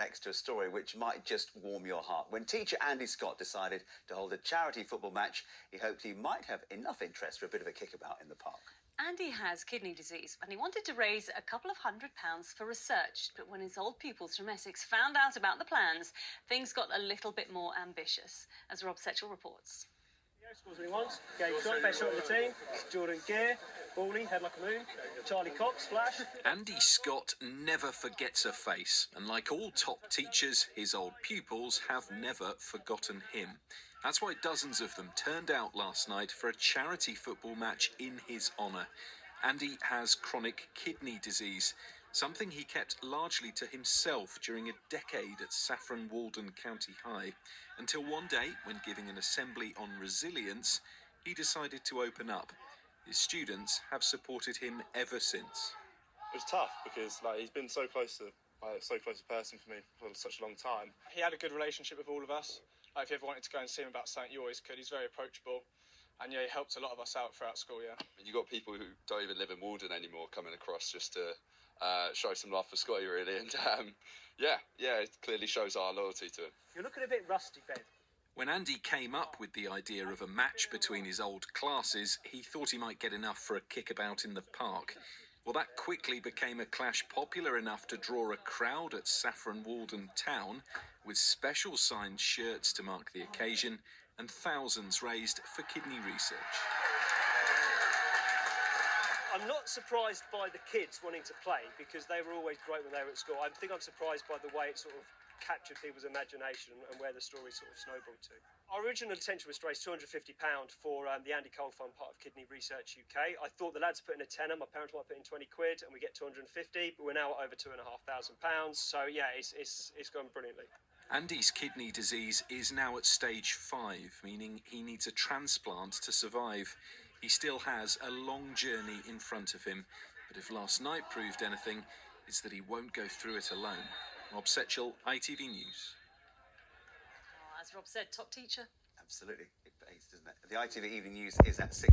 next to a story which might just warm your heart. When teacher Andy Scott decided to hold a charity football match, he hoped he might have enough interest for a bit of a kickabout in the park. Andy has kidney disease and he wanted to raise a couple of £100 for research, but when his old pupils from Essex found out about the plans, things got a little bit more ambitious, as Rob Setchell reports. Scores what he wants. Game shot, best shot of the team. Jordan Gear, Bally, head like a moon. Charlie Cox, flash. Andy Scott never forgets a face, and like all top teachers, his old pupils have never forgotten him. That's why dozens of them turned out last night for a charity football match in his honour. Andy has chronic kidney disease, something he kept largely to himself during a decade at Saffron Walden County High, until one day, when giving an assembly on resilience, he decided to open up. His students have supported him ever since. It was tough because he's been so close a person for me for such a long time. He had a good relationship with all of us. If you ever wanted to go and see him about something, you always could. He's very approachable. And yeah, he helped a lot of us out throughout school, yeah. And you've got people who don't even live in Walden anymore coming across just to show some love for Scotty, really. And it clearly shows our loyalty to him. You're looking a bit rusty, Ben. When Andy came up with the idea of a match between his old classes, he thought he might get enough for a kickabout in the park. Well, that quickly became a clash popular enough to draw a crowd at Saffron Walden Town, with special signed shirts to mark the occasion and thousands raised for kidney research. I'm not surprised by the kids wanting to play because they were always great when they were at school. I think I'm surprised by the way it sort of captured people's imagination and where the story sort of snowballed to. Our original intention was to raise £250 for the Andy Cole Fund, part of Kidney Research UK. I thought the lads put in a tenner, my parents might put in 20 quid, and we get 250, but we're now at over £2,500. So yeah, it's gone brilliantly. Andy's kidney disease is now at stage 5, meaning he needs a transplant to survive. He still has a long journey in front of him, but if last night proved anything, it's that he won't go through it alone. Rob Setchell, ITV News. As Rob said, top teacher. Absolutely. It pays, doesn't it? The ITV Evening News is at 6.